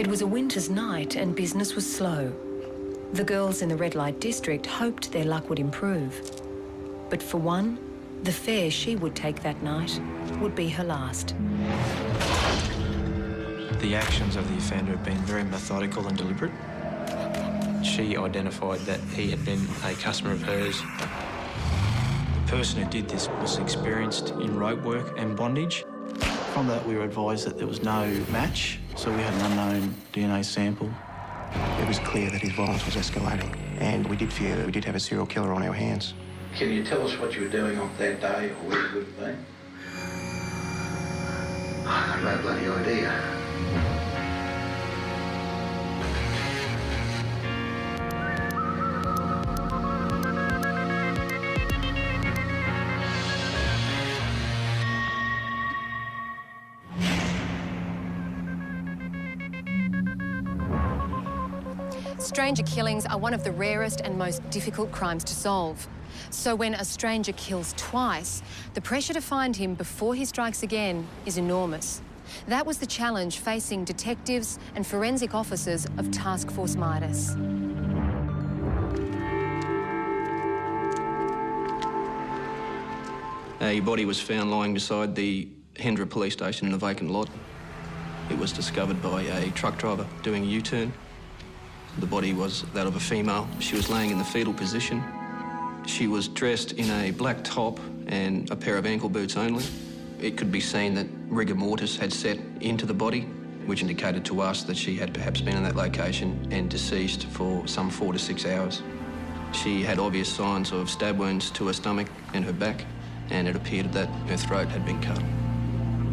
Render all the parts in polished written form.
It was a winter's night and business was slow. The girls in the red light district hoped their luck would improve. But for one, the fare she would take that night would be her last. The actions of the offender had been very methodical and deliberate. She identified that he had been a customer of hers. The person who did this was experienced in rope work and bondage. From that, we were advised that there was no match, so we had an unknown DNA sample. It was clear that his violence was escalating, and we did fear that we did have a serial killer on our hands. Can you tell us what you were doing on that day, or where you would have been? I've got no bloody idea. Stranger killings are one of the rarest and most difficult crimes to solve. So when a stranger kills twice, the pressure to find him before he strikes again is enormous. That was the challenge facing detectives and forensic officers of Task Force Midas. A body was found lying beside the Hendra police station in a vacant lot. It was discovered by a truck driver doing a U-turn. The body was that of a female. She was laying in the fetal position. She was dressed in a black top and a pair of ankle boots only. It could be seen that rigor mortis had set into the body, which indicated to us that she had perhaps been in that location and deceased for some 4 to 6 hours. She had obvious signs of stab wounds to her stomach and her back, and it appeared that her throat had been cut.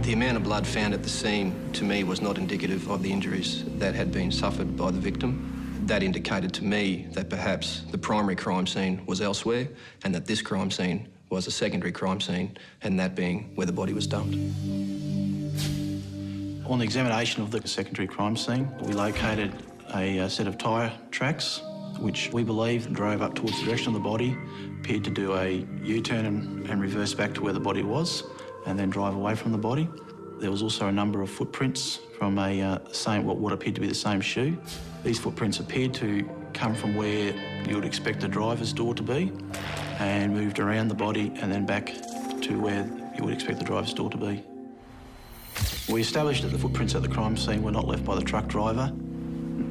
The amount of blood found at the scene, to me, was not indicative of the injuries that had been suffered by the victim. That indicated to me that perhaps the primary crime scene was elsewhere and that this crime scene was a secondary crime scene, and that being where the body was dumped. On the examination of the secondary crime scene, we located a set of tyre tracks, which we believe drove up towards the direction of the body, appeared to do a U-turn and reverse back to where the body was, and then drive away from the body. There was also a number of footprints from what appeared to be the same shoe. These footprints appeared to come from where you would expect the driver's door to be and moved around the body and then back to where you would expect the driver's door to be. We established that the footprints at the crime scene were not left by the truck driver.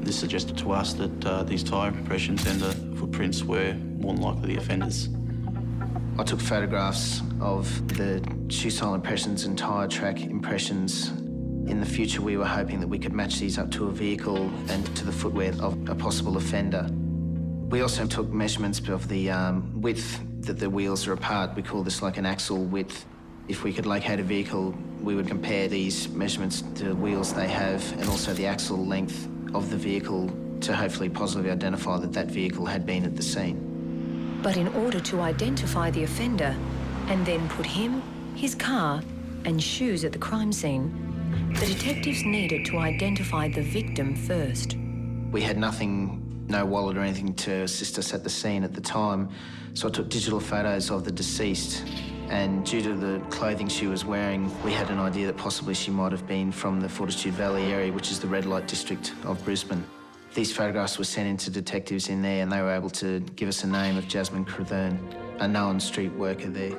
This suggested to us that these tyre impressions and the footprints were more than likely the offenders. I took photographs of the shoe sole impressions and tyre track impressions. In the future, we were hoping that we could match these up to a vehicle and to the footwear of a possible offender. We also took measurements of the width that the wheels are apart. We call this like an axle width. If we could locate a vehicle, we would compare these measurements to the wheels they have and also the axle length of the vehicle to hopefully positively identify that that vehicle had been at the scene. But in order to identify the offender and then put him, his car and shoes at the crime scene, the detectives needed to identify the victim first. We had nothing, no wallet or anything to assist us at the scene at the time, so I took digital photos of the deceased, and due to the clothing she was wearing, we had an idea that possibly she might have been from the Fortitude Valley area, which is the red light district of Brisbane. These photographs were sent in to detectives in there and they were able to give us a name of Jasmine Crethern, a known street worker there.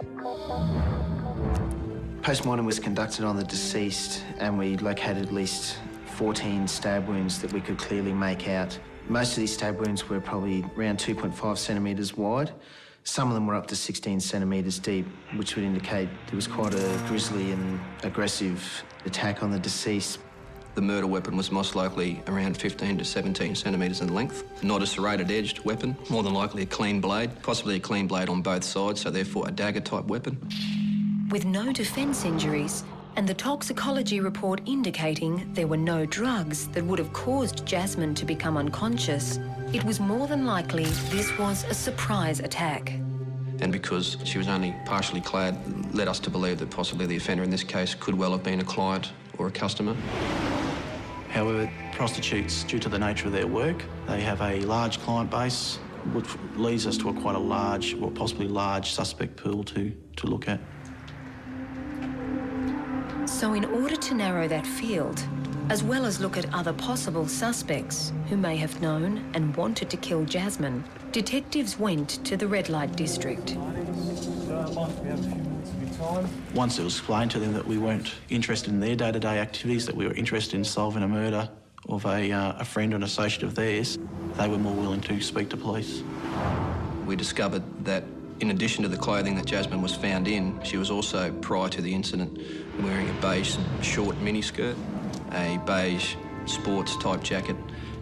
Postmortem was conducted on the deceased and we located at least 14 stab wounds that we could clearly make out. Most of these stab wounds were probably around 2.5 centimetres wide. Some of them were up to 16 centimetres deep, which would indicate there was quite a grisly and aggressive attack on the deceased. The murder weapon was most likely around 15 to 17 centimetres in length. Not a serrated edged weapon, more than likely a clean blade, possibly a clean blade on both sides, so therefore a dagger type weapon. With no defence injuries and the toxicology report indicating there were no drugs that would have caused Jasmine to become unconscious, it was more than likely this was a surprise attack. And because she was only partially clad, led us to believe that possibly the offender in this case could well have been a client or a customer. However, prostitutes, due to the nature of their work, they have a large client base, which leads us to quite a large, or possibly large, suspect pool to look at. So in order to narrow that field, as well as look at other possible suspects who may have known and wanted to kill Jasmine, detectives went to the red light district. Once it was explained to them that we weren't interested in their day-to-day activities, that we were interested in solving a murder of a friend or an associate of theirs, they were more willing to speak to police. We discovered that in addition to the clothing that Jasmine was found in, she was also, prior to the incident, wearing a beige short miniskirt, a beige sports-type jacket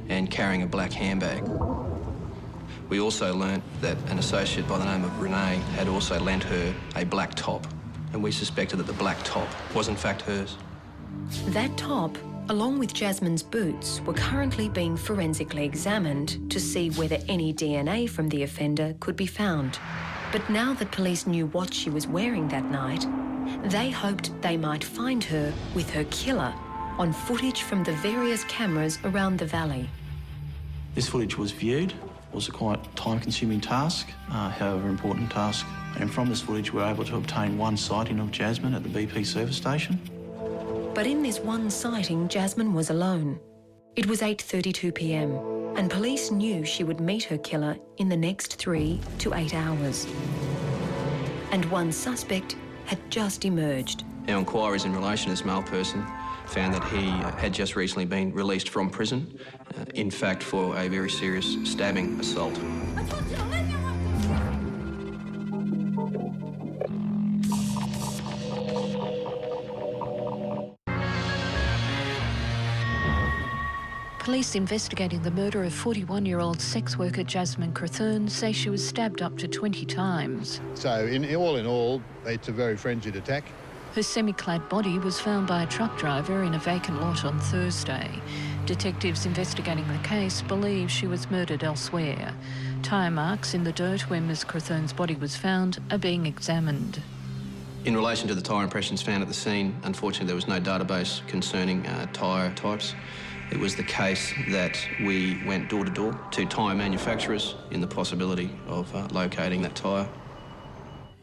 and carrying a black handbag. We also learnt that an associate by the name of Renee had also lent her a black top, and we suspected that the black top was in fact hers. That top, along with Jasmine's boots, were currently being forensically examined to see whether any DNA from the offender could be found. But now that police knew what she was wearing that night, they hoped they might find her with her killer on footage from the various cameras around the valley. This footage was viewed. It was a quite time-consuming task, however important task. And from this footage, we were able to obtain one sighting of Jasmine at the BP service station. But in this one sighting, Jasmine was alone. It was 8:32 p.m, and police knew she would meet her killer in the next 3 to 8 hours. And one suspect had just emerged. Our inquiries in relation to this male person found that he had just recently been released from prison, in fact for a very serious stabbing assault. Police investigating the murder of 41-year-old sex worker Jasmine Crethurn say she was stabbed up to 20 times. So in all, it's a very frenzied attack. Her semi-clad body was found by a truck driver in a vacant lot on Thursday. Detectives investigating the case believe she was murdered elsewhere. Tyre marks in the dirt where Ms Crethurn's body was found are being examined. In relation to the tyre impressions found at the scene, unfortunately there was no database concerning tyre types. It was the case that we went door to door to tyre manufacturers in the possibility of locating that tyre.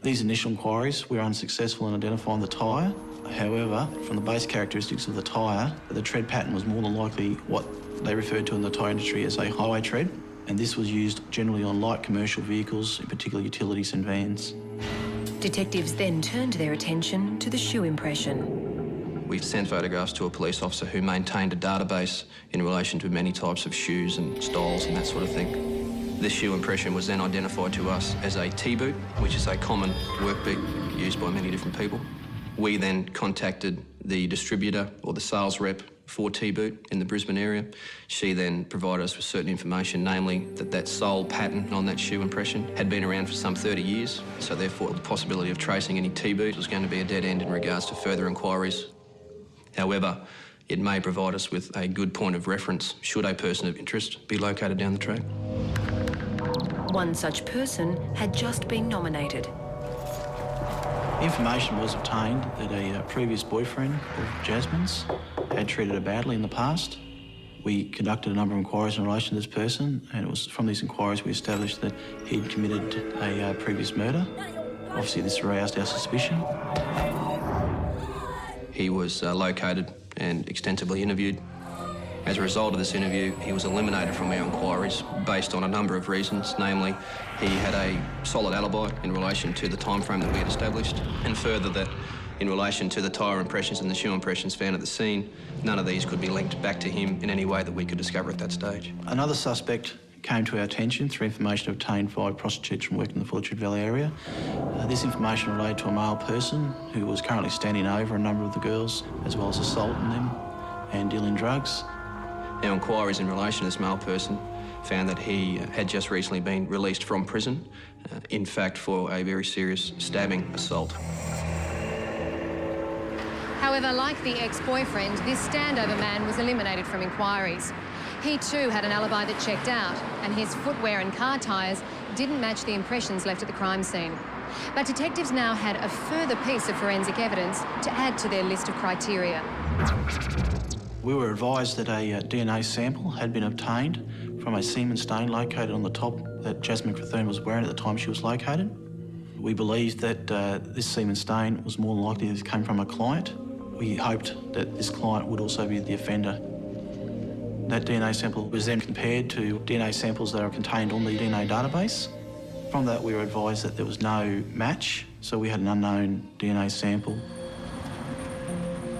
These initial inquiries, we were unsuccessful in identifying the tyre. However, from the base characteristics of the tyre, the tread pattern was more than likely what they referred to in the tyre industry as a highway tread, and this was used generally on light commercial vehicles, in particular utilities and vans. Detectives then turned their attention to the shoe impression. We sent photographs to a police officer who maintained a database in relation to many types of shoes and styles and that sort of thing. This shoe impression was then identified to us as a T-boot, which is a common work boot used by many different people. We then contacted the distributor or the sales rep for T-boot in the Brisbane area. She then provided us with certain information, namely that sole pattern on that shoe impression had been around for some 30 years, so therefore the possibility of tracing any T-boot was going to be a dead end in regards to further inquiries. However, it may provide us with a good point of reference should a person of interest be located down the track. One such person had just been nominated. Information was obtained that a previous boyfriend of Jasmine's had treated her badly in the past. We conducted a number of inquiries in relation to this person, and it was from these inquiries we established that he'd committed a previous murder. Obviously, this aroused our suspicion. He was located and extensively interviewed. As a result of this interview, he was eliminated from our inquiries based on a number of reasons, namely he had a solid alibi in relation to the time frame that we had established, and further that in relation to the tyre impressions and the shoe impressions found at the scene, none of these could be linked back to him in any way that we could discover at that stage. Another suspect came to our attention through information obtained by prostitutes from working in the Fullerton Valley area. This information related to a male person who was currently standing over a number of the girls, as well as assaulting them and dealing drugs. Our inquiries in relation to this male person found that he had just recently been released from prison, in fact for a very serious stabbing assault. However, like the ex-boyfriend, this standover man was eliminated from inquiries. He too had an alibi that checked out, and his footwear and car tyres didn't match the impressions left at the crime scene. But detectives now had a further piece of forensic evidence to add to their list of criteria. We were advised that a DNA sample had been obtained from a semen stain located on the top that Jasmine Crethurn was wearing at the time she was located. We believed that this semen stain was more than likely to come from a client, We hoped that this client would also be the offender. That DNA sample was then compared to DNA samples that are contained on the DNA database. From that, we were advised that there was no match, so we had an unknown DNA sample.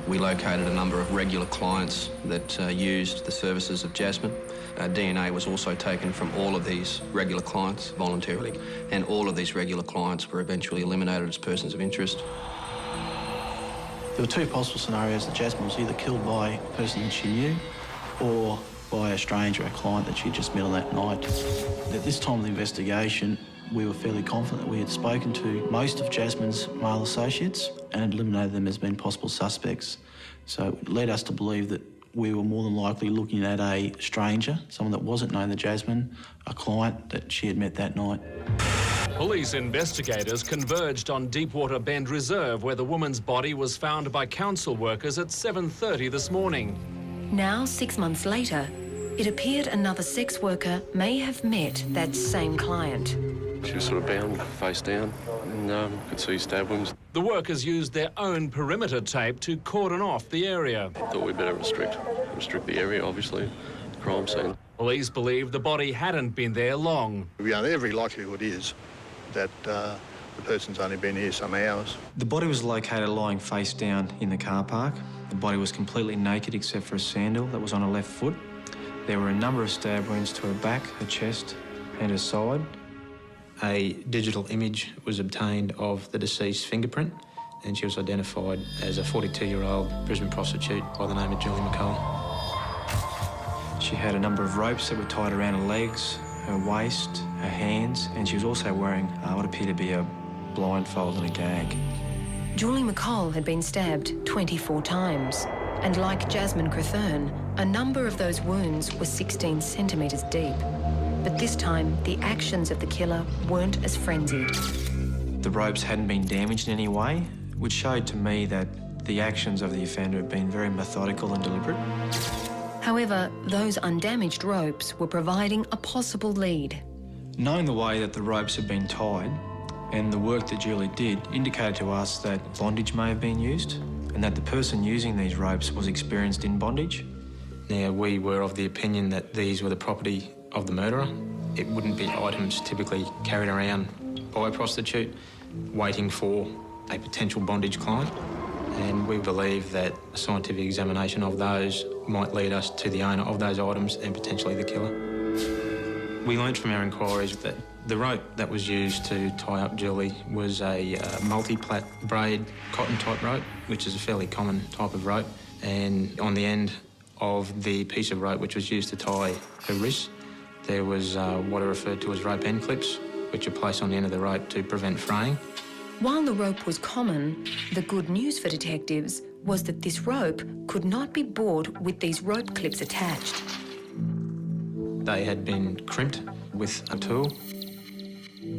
We located a number of regular clients that used the services of Jasmine. DNA was also taken from all of these regular clients voluntarily, and all of these regular clients were eventually eliminated as persons of interest. There were two possible scenarios that Jasmine was either killed by a person that she knew or by a stranger, a client that she just met on that night. At this time of the investigation, we were fairly confident that we had spoken to most of Jasmine's male associates and had eliminated them as being possible suspects. So it led us to believe that we were more than likely looking at a stranger, someone that wasn't known to Jasmine, a client that she had met that night. Police investigators converged on Deepwater Bend Reserve, where the woman's body was found by council workers at 7:30 this morning. Now, 6 months later, it appeared another sex worker may have met that same client. She was sort of bound face down and could see stab wounds. The workers used their own perimeter tape to cordon off the area. Thought we'd better restrict the area, obviously, crime scene. Police believe the body hadn't been there long. Every likelihood is that the person's only been here some hours. The body was located lying face down in the car park. The body was completely naked except for a sandal that was on her left foot. There were a number of stab wounds to her back, her chest and her side. A digital image was obtained of the deceased's fingerprint, and she was identified as a 42-year-old Brisbane prostitute by the name of Julie McCall. She had a number of ropes that were tied around her legs, her waist, her hands, and she was also wearing what appeared to be a blindfold and a gag. Julie McCall had been stabbed 24 times, and like Jasmine Crethern, a number of those wounds were 16 centimetres deep. But this time, the actions of the killer weren't as frenzied. The ropes hadn't been damaged in any way, which showed to me that the actions of the offender had been very methodical and deliberate. However, those undamaged ropes were providing a possible lead. Knowing the way that the ropes had been tied and the work that Julie did indicated to us that bondage may have been used and that the person using these ropes was experienced in bondage. Now, we were of the opinion that these were the property of the murderer. It wouldn't be items typically carried around by a prostitute waiting for a potential bondage client. And we believe that a scientific examination of those might lead us to the owner of those items and potentially the killer. We learned from our inquiries that the rope that was used to tie up Julie was a multi-plait braid cotton type rope, which is a fairly common type of rope. And on the end of the piece of rope which was used to tie her wrists, there was what are referred to as rope end clips, which are placed on the end of the rope to prevent fraying. While the rope was common, the good news for detectives was that this rope could not be bought with these rope clips attached. They had been crimped with a tool.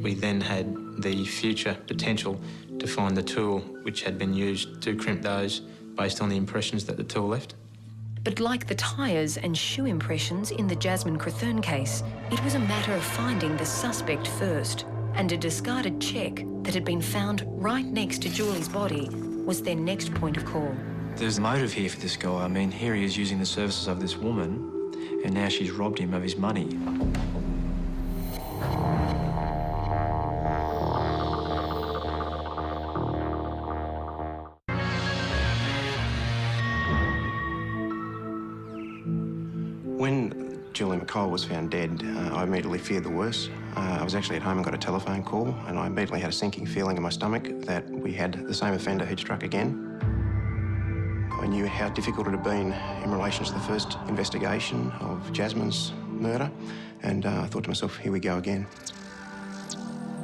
We then had the future potential to find the tool which had been used to crimp those based on the impressions that the tool left. But like the tyres and shoe impressions in the Jasmine Crethern case, it was a matter of finding the suspect first, and a discarded cheque that had been found right next to Julie's body was their next point of call. There's motive here for this guy. I mean, here he is using the services of this woman, and now she's robbed him of his money. When Julie McCall was found dead, I immediately feared the worst. I was actually at home and got a telephone call, and I immediately had a sinking feeling in my stomach that we had the same offender who'd struck again. I knew how difficult it had been in relation to the first investigation of Jasmine's murder, and I thought to myself, here we go again.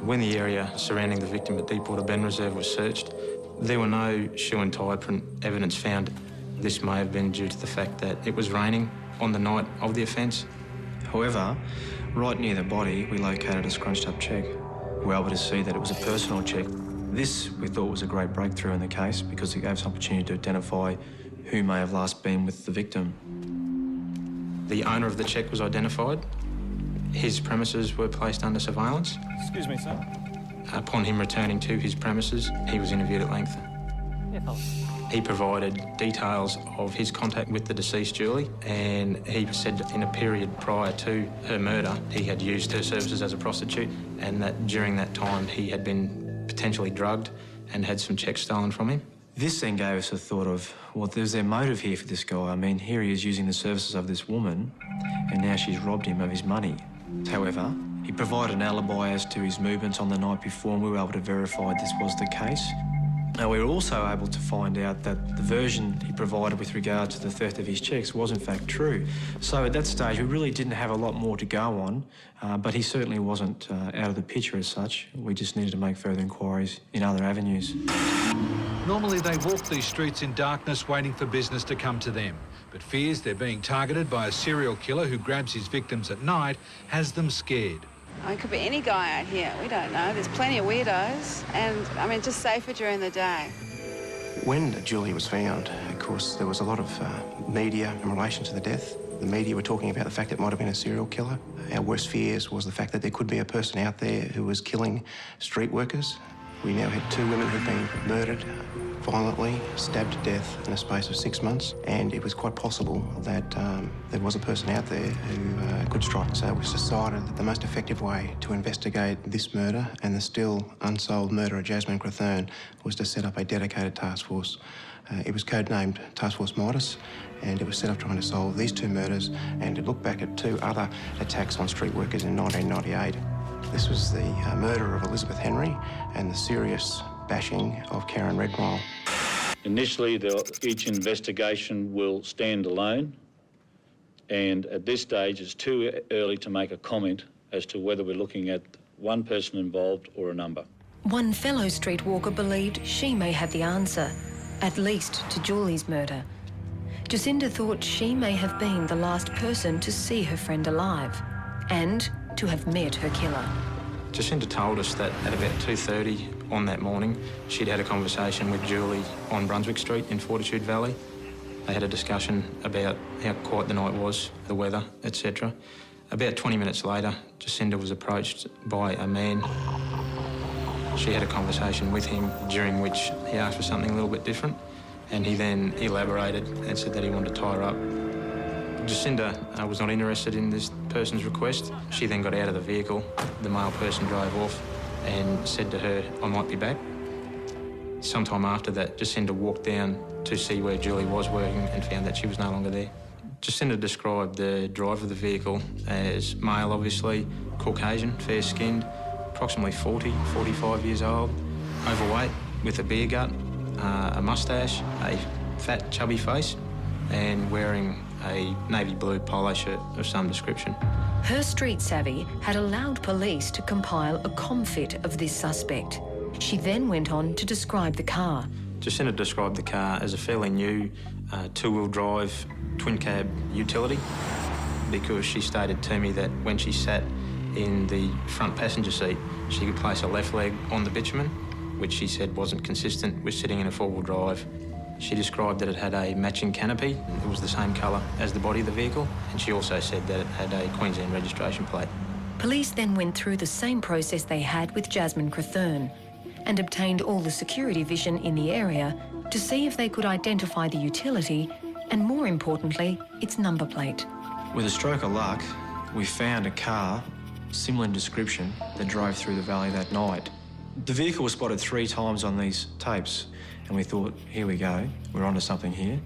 When the area surrounding the victim at Deepwater Bend Reserve was searched, there were no shoe and tyre print evidence found. This may have been due to the fact that it was raining on the night of the offence. However, right near the body, we located a scrunched up cheque. We were able to see that it was a personal cheque. This, we thought, was a great breakthrough in the case because it gave us an opportunity to identify who may have last been with the victim. The owner of the cheque was identified. His premises were placed under surveillance. Excuse me, sir. Upon him returning to his premises, he was interviewed at length. He provided details of his contact with the deceased Julie, and he said in a period prior to her murder, he had used her services as a prostitute, and that during that time he had been potentially drugged and had some checks stolen from him. This then gave us a thought of, well, there's their motive here for this guy. I mean, here he is using the services of this woman, and now she's robbed him of his money. However, he provided an alibi as to his movements on the night before, and we were able to verify this was the case. Now, we were also able to find out that the version he provided with regard to the theft of his cheques was in fact true. So at that stage, we really didn't have a lot more to go on, but he certainly wasn't out of the picture as such. We just needed to make further inquiries in other avenues. Normally, they walk these streets in darkness waiting for business to come to them, but fears they're being targeted by a serial killer who grabs his victims at night has them scared. It could be any guy out here, we don't know. There's plenty of weirdos and, I mean, just safer during the day. When Julie was found, of course, there was a lot of media in relation to the death. The media were talking about the fact it might have been a serial killer. Our worst fears was the fact that there could be a person out there who was killing street workers. We now had 2 women who'd been murdered violently, stabbed to death in a space of 6 months, and it was quite possible that there was a person out there who could strike. So it was decided that the most effective way to investigate this murder and the still unsolved murder of Jasmine Crethurn was to set up a dedicated task force. It was codenamed Task Force Midas, and it was set up trying to solve these 2 murders and to look back at 2 other attacks on street workers in 1998. This was the murder of Elizabeth Henry and the serious bashing of Karen Redmile. Initially, each investigation will stand alone, and at this stage it's too early to make a comment as to whether we're looking at one person involved or a number. One fellow streetwalker believed she may have the answer, at least to Julie's murder. Jacinda thought she may have been the last person to see her friend alive and to have met her killer. Jacinda told us that at about 2:30 on that morning, she'd had a conversation with Julie on Brunswick Street in Fortitude Valley. They had a discussion about how quiet the night was, the weather, etc. About 20 minutes later, Jacinda was approached by a man. She had a conversation with him during which he asked for something a little bit different, and he then elaborated and said that he wanted to tie her up. Jacinda was not interested in this person's request. She then got out of the vehicle. The male person drove off and said to her, "I might be back." Sometime after that, Jacinda walked down to see where Julie was working and found that she was no longer there. Jacinda described the driver of the vehicle as male, obviously, Caucasian, fair-skinned, approximately 40, 45 years old, overweight, with a beer gut, a moustache, a fat, chubby face, and wearing a navy blue polo shirt of some description. Her street savvy had allowed police to compile a comfit of this suspect. She then went on to describe the car. Jacinda described the car as a fairly new 2-wheel drive twin cab utility, because she stated to me that when she sat in the front passenger seat, she could place her left leg on the bitumen, which she said wasn't consistent with sitting in a 4-wheel drive. She described that it had a matching canopy. It was the same colour as the body of the vehicle, and she also said that it had a Queensland registration plate. Police then went through the same process they had with Jasmine Crethurn and obtained all the security vision in the area to see if they could identify the utility and, more importantly, its number plate. With a stroke of luck, we found a car similar in description that drove through the valley that night. The vehicle was spotted 3 times on these tapes, and we thought, here we go, we're onto something here.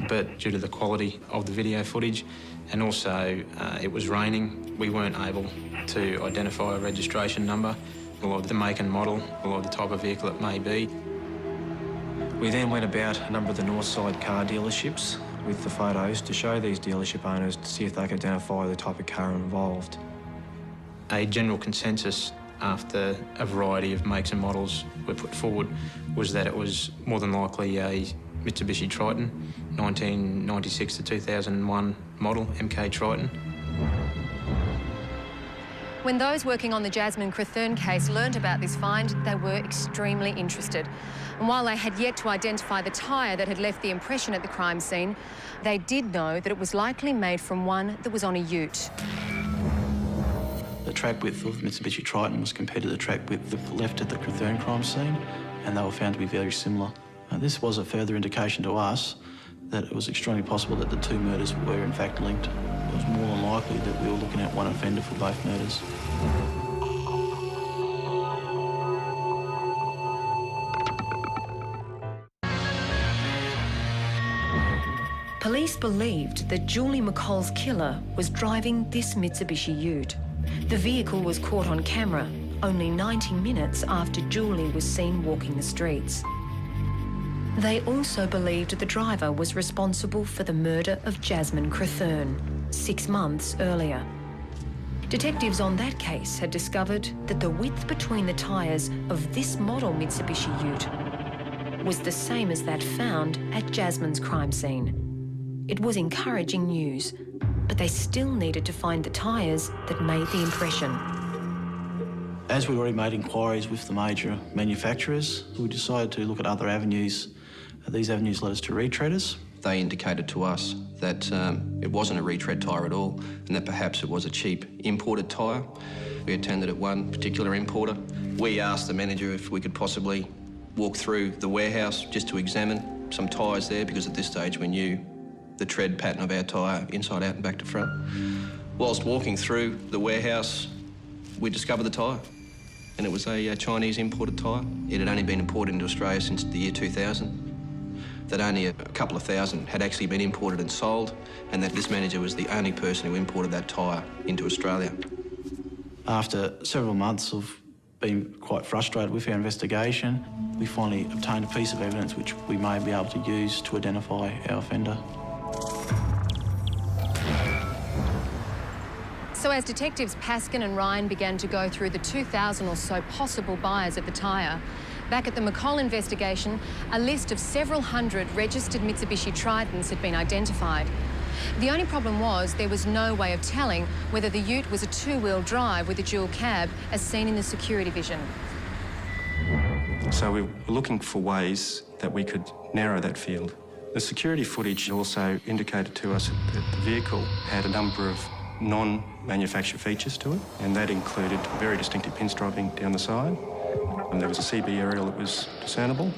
But due to the quality of the video footage and also it was raining, we weren't able to identify a registration number or the make and model or the type of vehicle it may be. We then went about a number of the north side car dealerships with the photos to show these dealership owners to see if they could identify the type of car involved. A general consensus after a variety of makes and models were put forward was that it was more than likely a Mitsubishi Triton, 1996 to 2001 model, MK Triton. When those working on the Jasmine Crethurn case learned about this find, they were extremely interested. And while they had yet to identify the tyre that had left the impression at the crime scene, they did know that it was likely made from one that was on a ute. The track width of Mitsubishi Triton was compared to the track width left at the Crethurn crime scene, and they were found to be very similar. This was a further indication to us that it was extremely possible that the two murders were in fact linked. It was more than likely that we were looking at one offender for both murders. Police believed that Julie McColl's killer was driving this Mitsubishi Ute. The vehicle was caught on camera only 90 minutes after Julie was seen walking the streets. They also believed the driver was responsible for the murder of Jasmine Crethurn 6 months earlier. Detectives on that case had discovered that the width between the tyres of this model Mitsubishi Ute was the same as that found at Jasmine's crime scene. It was encouraging news, but they still needed to find the tyres that made the impression. As we'd already made inquiries with the major manufacturers, we decided to look at other avenues. These avenues led us to retreaders. They indicated to us that it wasn't a retread tyre at all, and that perhaps it was a cheap imported tyre. We attended at one particular importer. We asked the manager if we could possibly walk through the warehouse just to examine some tyres there, because at this stage we knew the tread pattern of our tyre inside out and back to front. Whilst walking through the warehouse, we discovered the tyre, and it was a Chinese imported tyre. It had only been imported into Australia since the year 2000, that only a couple of thousand had actually been imported and sold, and that this manager was the only person who imported that tyre into Australia. After several months of being quite frustrated with our investigation, we finally obtained a piece of evidence which we may be able to use to identify our offender. So as detectives Paskin and Ryan began to go through the 2,000 or so possible buyers of the tyre, back at the McColl investigation, a list of several hundred registered Mitsubishi Tritons had been identified. The only problem was there was no way of telling whether the ute was a two-wheel drive with a dual cab, as seen in the security vision. So we were looking for ways that we could narrow that field. The security footage also indicated to us that the vehicle had a number of non-manufactured features to it, and that included very distinctive pinstriping down the side. And there was a CB aerial that was discernible.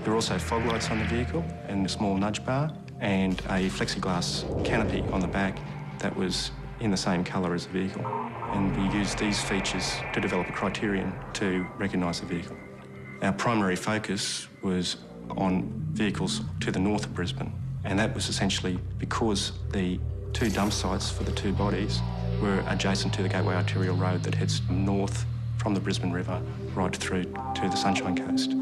There were also fog lights on the vehicle and a small nudge bar, and a plexiglass canopy on the back that was in the same colour as the vehicle. And we used these features to develop a criterion to recognise the vehicle. Our primary focus was on vehicles to the north of Brisbane, and that was essentially because the two dump sites for the two bodies were adjacent to the Gateway Arterial Road that heads north from the Brisbane River right through to the Sunshine Coast.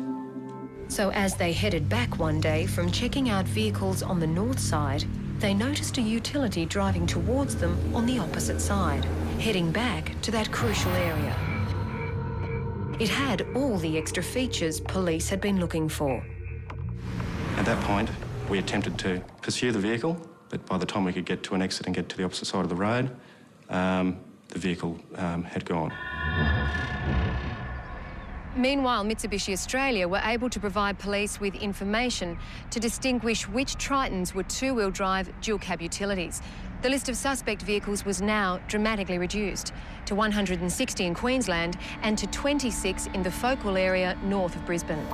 So as they headed back one day from checking out vehicles on the north side, they noticed a utility driving towards them on the opposite side, heading back to that crucial area. It had all the extra features police had been looking for. At that point, we attempted to pursue the vehicle, but by the time we could get to an exit and get to the opposite side of the road, the vehicle had gone. Meanwhile, Mitsubishi Australia were able to provide police with information to distinguish which Tritons were two-wheel drive dual-cab utilities. The list of suspect vehicles was now dramatically reduced to 160 in Queensland and to 26 in the focal area north of Brisbane.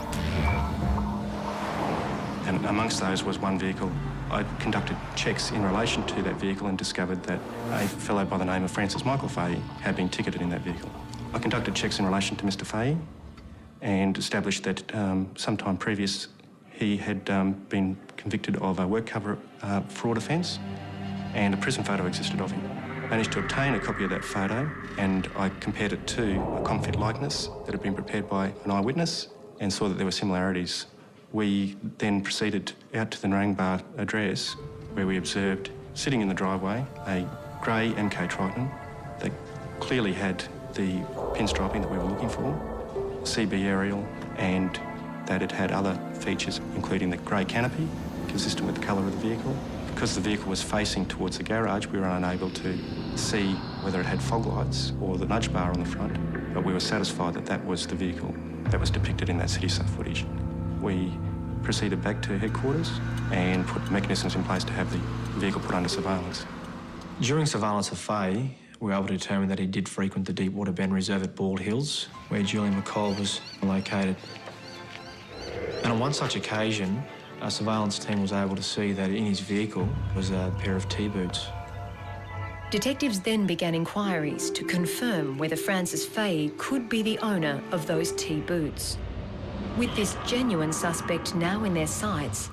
And amongst those was one vehicle. I conducted checks in relation to that vehicle and discovered that a fellow by the name of Francis Michael Fahey had been ticketed in that vehicle. I conducted checks in relation to Mr Fahey and established that sometime previous he had been convicted of a work cover fraud offence, and a prison photo existed of him. I managed to obtain a copy of that photo, and I compared it to a confit likeness that had been prepared by an eyewitness and saw that there were similarities. We then proceeded out to the Narangba address, where we observed, sitting in the driveway, a grey MK Triton that clearly had the pinstriping that we were looking for, CB aerial, and that it had other features, including the grey canopy, consistent with the colour of the vehicle. Because the vehicle was facing towards the garage, we were unable to see whether it had fog lights or the nudge bar on the front, but we were satisfied that that was the vehicle that was depicted in that Citysat footage. We proceeded back to headquarters and put mechanisms in place to have the vehicle put under surveillance. During surveillance of Fahey, we were able to determine that he did frequent the Deepwater Bend Reserve at Bald Hills, where Julie McColl was located. And on one such occasion, a surveillance team was able to see that in his vehicle was a pair of T-boots. Detectives then began inquiries to confirm whether Francis Fay could be the owner of those T-boots. With this genuine suspect now in their sights,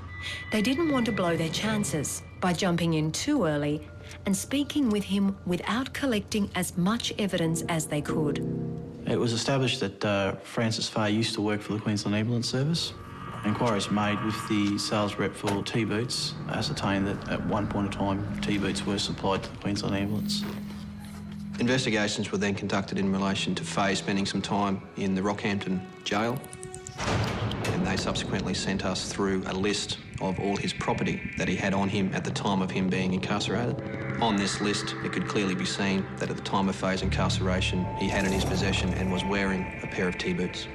they didn't want to blow their chances by jumping in too early and speaking with him without collecting as much evidence as they could. It was established that Francis Fay used to work for the Queensland Ambulance Service. Inquiries made with the sales rep for T-boots ascertained that at one point in time T-boots were supplied to the Queensland Ambulance. Investigations were then conducted in relation to Fay spending some time in the Rockhampton jail, and they subsequently sent us through a list of all his property that he had on him at the time of him being incarcerated. On this list, it could clearly be seen that at the time of Fay's incarceration, he had in his possession and was wearing a pair of T-boots.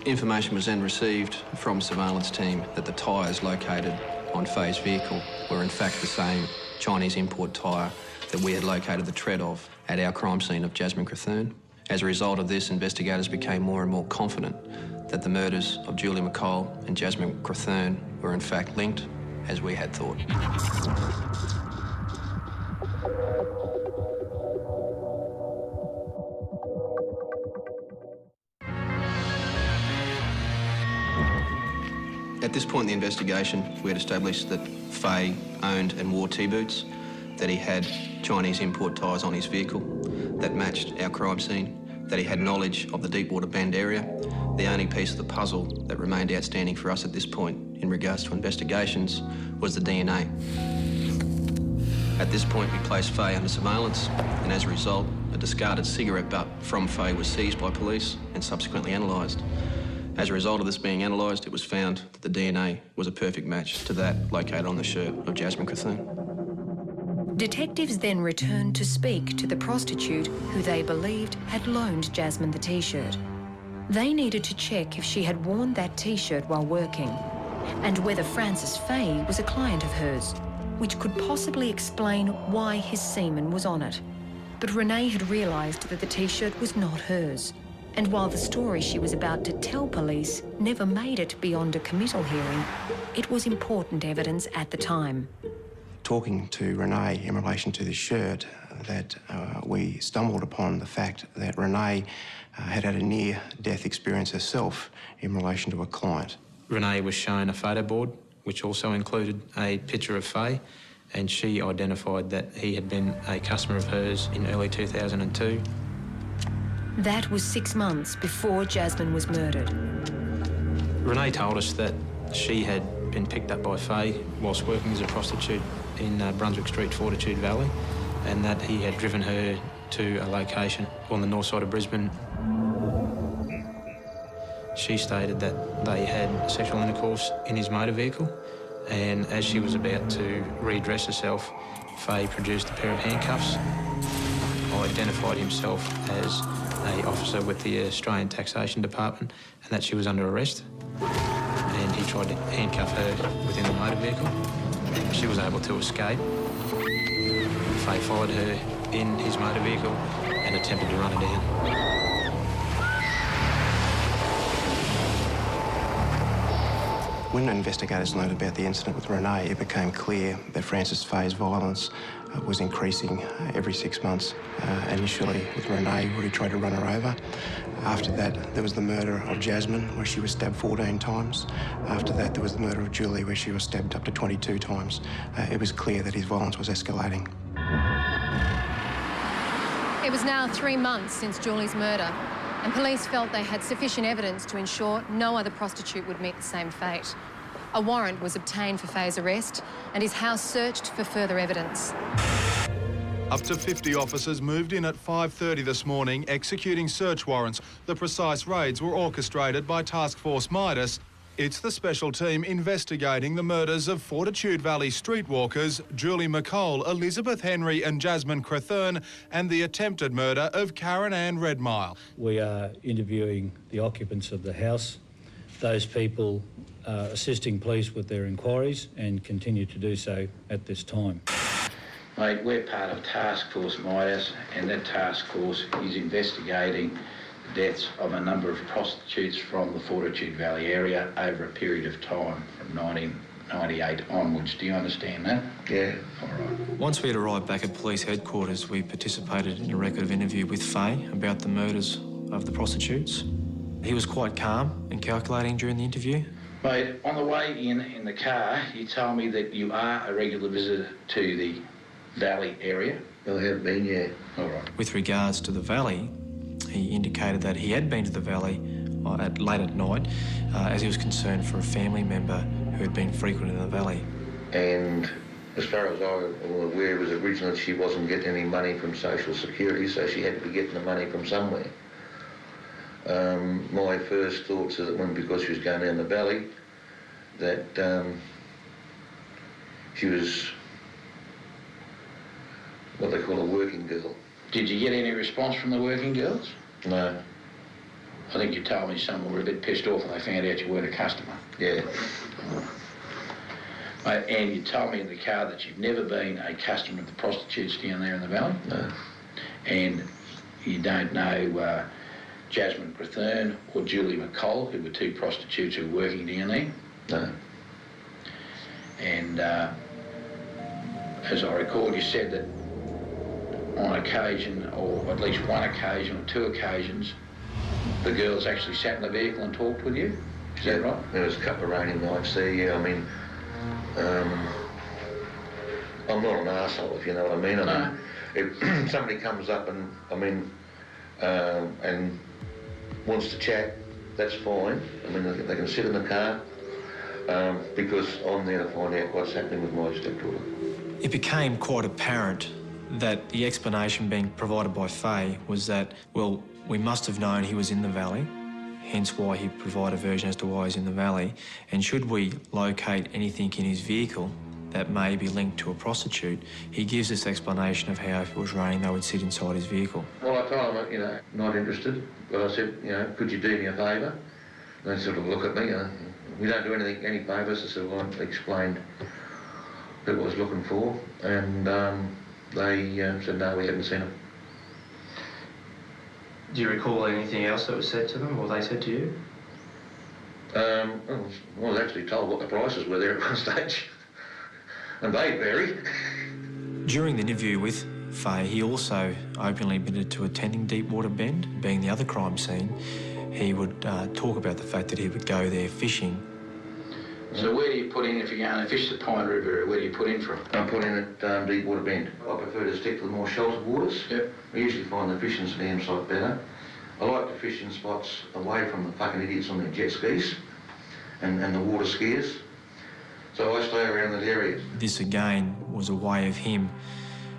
Information was then received from a surveillance team that the tyres located on Fay's vehicle were in fact the same Chinese import tyre that we had located the tread of at our crime scene of Jasmine Crethurn. As a result of this, investigators became more and more confident that the murders of Julie McColl and Jasmine Crethurn were in fact linked, as we had thought. At this point in the investigation, we had established that Fay owned and wore T-boots, that he had Chinese import tyres on his vehicle that matched our crime scene, that he had knowledge of the Deepwater Bend area. The only piece of the puzzle that remained outstanding for us at this point in regards to investigations was the DNA. At this point, we placed Fay under surveillance, and as a result, a discarded cigarette butt from Fay was seized by police and subsequently analysed. As a result of this being analysed, it was found that the DNA was a perfect match to that located on the shirt of Jasmine Crethurn. Detectives then returned to speak to the prostitute who they believed had loaned Jasmine the T-shirt. They needed to check if she had worn that T-shirt while working and whether Francis Fay was a client of hers, which could possibly explain why his semen was on it. But Renee had realised that the T-shirt was not hers. And while the story she was about to tell police never made it beyond a committal hearing, it was important evidence at the time. Talking to Renee in relation to the shirt, that we stumbled upon the fact that Renee had had a near-death experience herself in relation to a client. Renee was shown a photo board, which also included a picture of Fay, and she identified that he had been a customer of hers in early 2002. That was 6 months before Jasmine was murdered. Renee told us that she had been picked up by Fay whilst working as a prostitute in Brunswick Street, Fortitude Valley, and that he had driven her to a location on the north side of Brisbane. She stated that they had sexual intercourse in his motor vehicle, and as she was about to redress herself, Fay produced a pair of handcuffs, identified himself as an officer with the Australian Taxation Department and that she was under arrest, and he tried to handcuff her within the motor vehicle. She was able to escape. Fay followed her in his motor vehicle and attempted to run her down. When investigators learned about the incident with Renee, it became clear that Francis Fay's violence was increasing every 6 months. Initially with Renee, where he tried to run her over. After that, there was the murder of Jasmine, where she was stabbed 14 times. After that, there was the murder of Julie, where she was stabbed up to 22 times. It was clear that his violence was escalating. It was now 3 months since Julie's murder, and police felt they had sufficient evidence to ensure no other prostitute would meet the same fate. A warrant was obtained for Fay's arrest and his house searched for further evidence. Up to 50 officers moved in at 5:30 this morning, executing search warrants. The precise raids were orchestrated by Task Force Midas. It's the special team investigating the murders of Fortitude Valley streetwalkers Julie McColl, Elizabeth Henry and Jasmine Crethurn, and the attempted murder of Karen Ann Redmile. We are interviewing the occupants of the house. Those people are assisting police with their inquiries and continue to do so at this time. Mate, we're part of Task Force Midas, and that task force is investigating deaths of a number of prostitutes from the Fortitude Valley area over a period of time from 1998 onwards. Do you understand that? Yeah. All right. Once we had arrived back at police headquarters, we participated in a record of interview with Faye about the murders of the prostitutes. He was quite calm and calculating during the interview. Mate, on the way in the car, you told me that you are a regular visitor to the Valley area. I have been, yeah. All right. With regards to the Valley, he indicated that he had been to the Valley late at night as he was concerned for a family member who had been frequent in the Valley. And as far as I was aware, it was originally she wasn't getting any money from Social Security, so she had to be getting the money from somewhere. My first thoughts is that because she was going down the Valley, that she was what they call a working girl. Did you get any response from the working girls? No. I think you told me some were a bit pissed off when they found out you weren't a customer. Yeah. And you told me in the car that you've never been a customer of the prostitutes down there in the Valley? No. And you don't know Jasmine Crethern or Julie McColl, who were two prostitutes who were working down there? No. And as I recall, you said that on occasion, or at least one occasion or two occasions, the girls actually sat in the vehicle and talked with you? Is that right? There was a couple of rainy nights there, yeah. I mean, I'm not an arsehole, if you know what I mean. I mean, if somebody comes up and, and wants to chat, that's fine. I mean, they can sit in the car because I'm there to find out what's happening with my stepdaughter. It became quite apparent that the explanation being provided by Faye was that, well, we must have known he was in the Valley, hence why he provided a version as to why he's in the Valley, and should we locate anything in his vehicle that may be linked to a prostitute, he gives this explanation of how if it was raining they would sit inside his vehicle. Well, I told him, not interested, but I said, could you do me a favour? And they sort of look at me, we don't do any favours. I said, well, I explained what I was looking for, and they said, no, we haven't seen him. Do you recall anything else that was said to them, or they said to you? I was actually told what the prices were there at one stage, and they vary. During the interview with Faye, he also openly admitted to attending Deepwater Bend, being the other crime scene. He would talk about the fact that he would go there fishing. So where do you put in if you're going to fish the Pine River? Where do you put in from? I put in at Deepwater Bend. I prefer to stick to the more sheltered waters. Yep. I usually find the fishing stand site better. I like the fishing spots away from the fucking idiots on their jet skis and the water skiers. So I stay around that area. This again was a way of him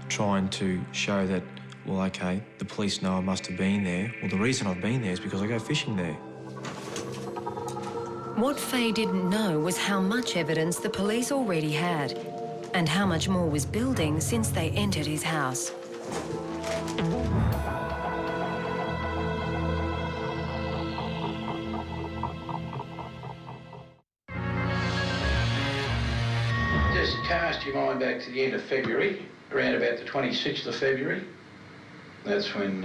trying to show that, well, okay, the police know I must have been there. Well, the reason I've been there is because I go fishing there. What Faye didn't know was how much evidence the police already had, and how much more was building since they entered his house. Just cast your mind back to the end of February, around about the 26th of February. That's when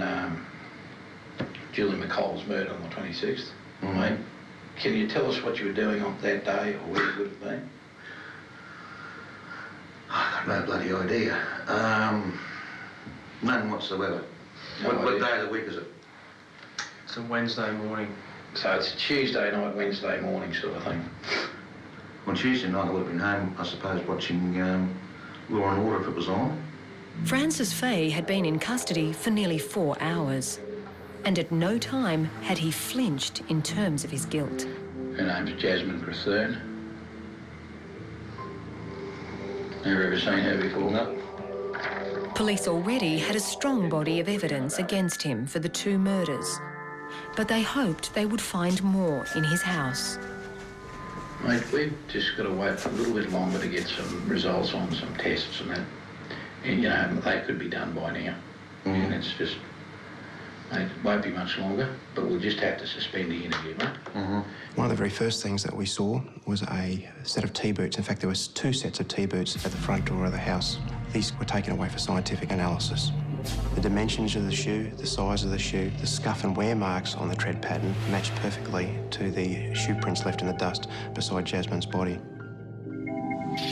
Julie McColl was murdered on the 26th. Mate, can you tell us what you were doing on that day, or where you would have been? I've got no bloody idea. None whatsoever. What day of the week is it? It's a Wednesday morning. So it's a Tuesday night, Wednesday morning sort of thing. On Tuesday night I would have been home, I suppose, watching Law and Order if it was on. Francis Faye had been in custody for nearly 4 hours, and at no time had he flinched in terms of his guilt. Her name's Jasmine Crethern. Never ever seen her before? No. Police already had a strong body of evidence against him for the 2 murders, but they hoped they would find more in his house. Mate, we've just got to wait for a little bit longer to get some results on some tests and that. And, they could be done by now. And it's just, mate, it won't be much longer, but we'll just have to suspend the interview, mate. One of the very first things that we saw was a set of T-boots. In fact, there was 2 sets of T-boots at the front door of the house. These were taken away for scientific analysis. The dimensions of the shoe, the size of the shoe, the scuff and wear marks on the tread pattern matched perfectly to the shoe prints left in the dust beside Jasmine's body.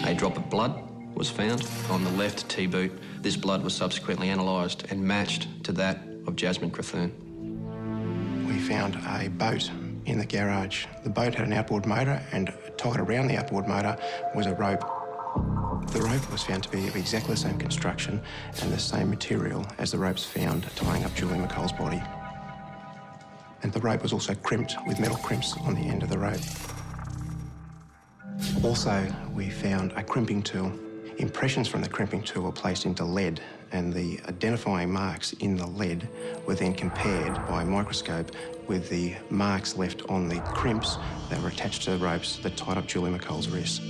A drop of blood was found on the left T-boot. This blood was subsequently analysed and matched to that of Jasmine Crethern. We found a boat in the garage. The boat had an outboard motor, and tied around the outboard motor was a rope. The rope was found to be of exactly the same construction and the same material as the ropes found tying up Julie McColl's body. And the rope was also crimped with metal crimps on the end of the rope. Also, we found a crimping tool. Impressions from the crimping tool were placed into lead, and the identifying marks in the lead were then compared by microscope with the marks left on the crimps that were attached to the ropes that tied up Julie McColl's wrists.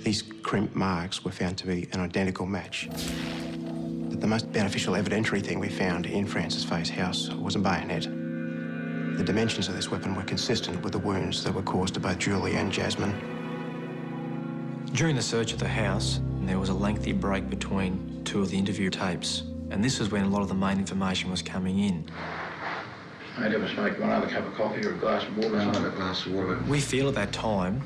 These crimp marks were found to be an identical match. But the most beneficial evidentiary thing we found in Francis Fay's house was a bayonet. The dimensions of this weapon were consistent with the wounds that were caused to both Julie and Jasmine. During the search of the house, there was a lengthy break between two of the interview tapes, and this is when a lot of the main information was coming in. Mate, ever smoke one other cup of coffee or a glass of water? Another glass of water. We feel at that time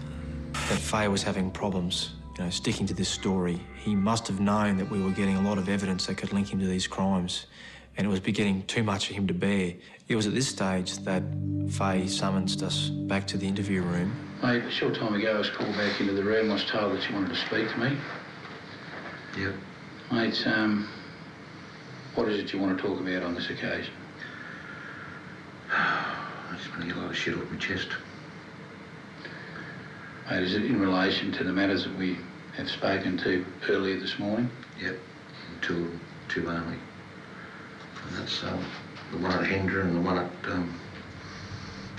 that Fay was having problems, sticking to this story. He must have known that we were getting a lot of evidence that could link him to these crimes, and it was getting too much for him to bear. It was at this stage that Fay summoned us back to the interview room. Mate, a short time ago I was called back into the room. I was told that you wanted to speak to me. Yep. Mate, what is it you want to talk about on this occasion? I just want to get a lot of shit off my chest. Mate, is it in relation to the matters that we have spoken to earlier this morning? Yep, two only. And that's the one at Hendra and the one at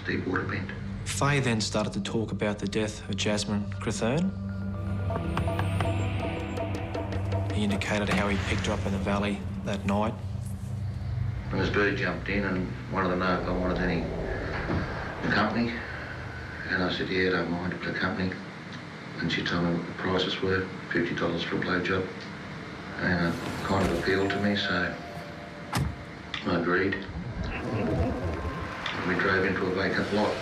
Deepwater Bend. Fay then started to talk about the death of Jasmine Crethern. He indicated how he picked her up in the valley that night. And this bird jumped in and wanted to know if I wanted any company. And I said, yeah, I don't mind the company. And she told me what the prices were, $50 for a blowjob. And it kind of appealed to me, so I agreed. And we drove into a vacant lot.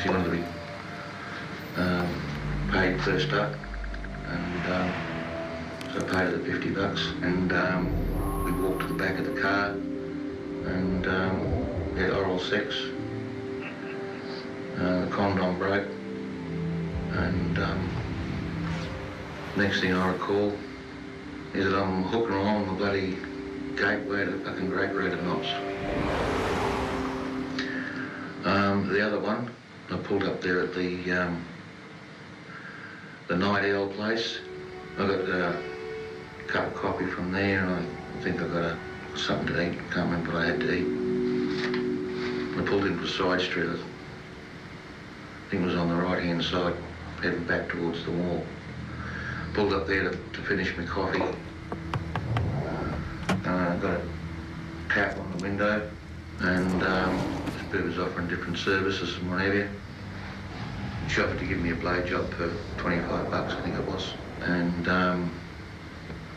She wanted to be paid first up, and so I paid her the $50, and we walked to the back of the car and had oral sex. The condom broke, and next thing I recall is that I'm hooking along the bloody gateway to the fucking Great Road of Knots. The other one, I pulled up there at the Night Owl place. I got a cup of coffee from there, and I think I got something to eat. Can't remember what I had to eat. I pulled into a side street. I think it was on the right-hand side, heading back towards the wall. Pulled up there to finish my coffee. Got a tap on the window, and this bird was offering different services and whatever. She offered to give me a blowjob for $25, I think it was. And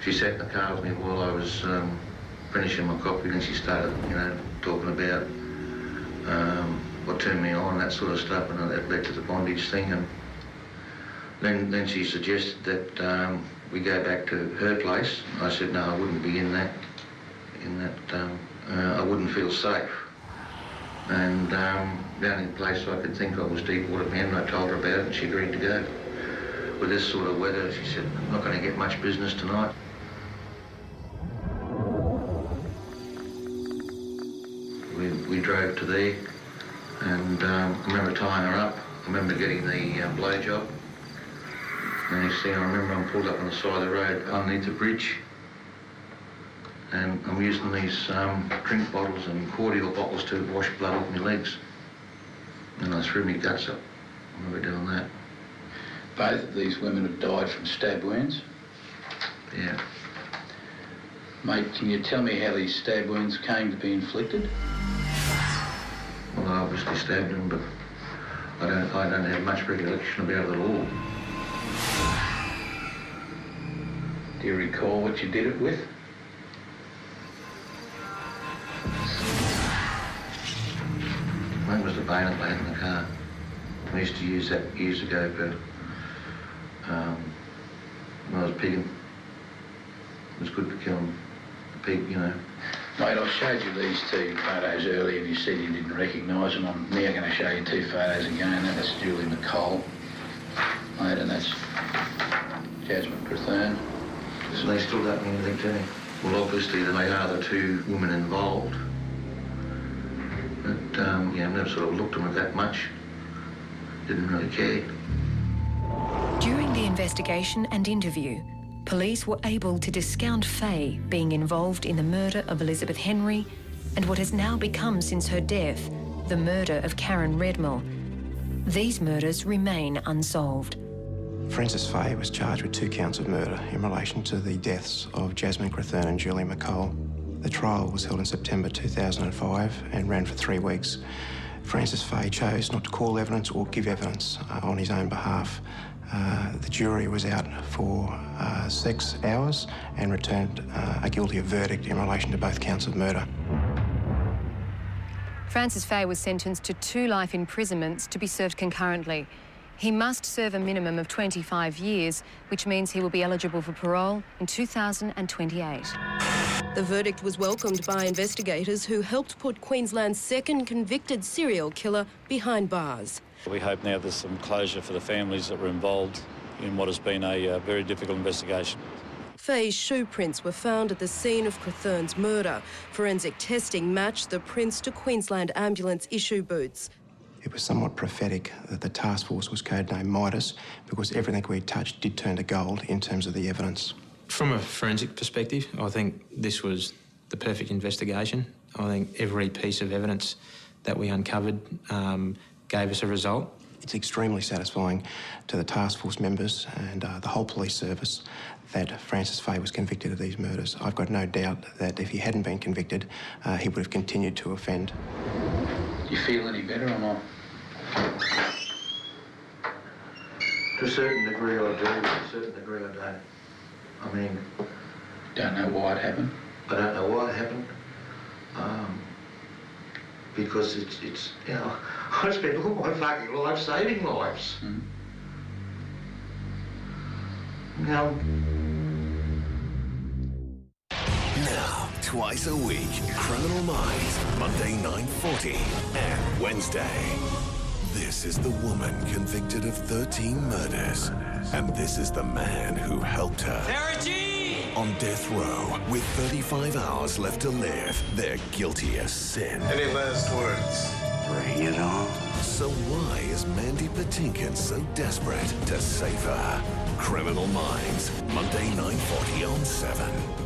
she sat in the car with me while I was finishing my coffee, and she started, talking about what turned me on, that sort of stuff, and that led to the bondage thing. And then she suggested that we go back to her place. I said, no, I wouldn't be in that. I wouldn't feel safe. And the only place I could think of was Deepwater Bend. I told her about it, and she agreed to go. With this sort of weather, she said, I'm not going to get much business tonight. We drove to there, and I remember tying her up. I remember getting the blowjob. And next thing I remember, I'm pulled up on the side of the road underneath the bridge. And I'm using these drink bottles and cordial bottles to wash blood off my legs. And I threw my guts up. I remember doing that. Both of these women have died from stab wounds? Yeah. Mate, can you tell me how these stab wounds came to be inflicted? Well, I obviously stabbed them, but I don't have much recollection about it at all. Do Do you recall what you did it with? I think it was the bayonet blade in the car. I used to use that years ago, but when I was pigging, it was good for killing the pig, you know. Mate, I showed you these two photos earlier and you said you didn't recognise them. I'm now going to show you two photos again. That's Julie McColl, mate, and that's Jasmine Crethern. So they still don't mean anything to me. Well, obviously they are the two women involved. But, yeah, I've never sort of looked at them that much. Didn't really care. During the investigation and interview, police were able to discount Faye being involved in the murder of Elizabeth Henry and what has now become, since her death, the murder of Karen Redmill. These murders remain unsolved. Frances Faye was charged with 2 counts of murder in relation to the deaths of Jasmine Crethern and Julie McColl. The trial was held in September 2005 and ran for 3 weeks. Frances Faye chose not to call evidence or give evidence on his own behalf. The jury was out for 6 hours and returned a guilty verdict in relation to both counts of murder. Frances Faye was sentenced to 2 life imprisonments to be served concurrently. He must serve a minimum of 25 years, which means he will be eligible for parole in 2028. The verdict was welcomed by investigators who helped put Queensland's second convicted serial killer behind bars. We hope now there's some closure for the families that were involved in what has been a very difficult investigation. Faye's shoe prints were found at the scene of Crethern's murder. Forensic testing matched the prints to Queensland Ambulance issue boots. It was somewhat prophetic that the task force was codenamed Midas because everything we touched did turn to gold in terms of the evidence. From a forensic perspective, I think this was the perfect investigation. I think every piece of evidence that we uncovered gave us a result. It's extremely satisfying to the task force members and the whole police service that Frances Faye was convicted of these murders. I've got no doubt that if he hadn't been convicted, he would have continued to offend. Do you feel any better or not? To a certain degree I do, to a certain degree I don't. I mean... Don't know why it happened? I don't know why it happened. Because it's you know, I spent all my fucking life saving lives. Now, twice a week, Criminal Minds, Monday 9:40 and Wednesday. This is the woman convicted of 13 murders, and this is the man who helped her. Sarah G! On death row, with 35 hours left to live, they're guilty as sin. Any last words? Bring it on. So why is Mandy Patinkin so desperate to save her? Criminal Minds, Monday 9:40 on 7.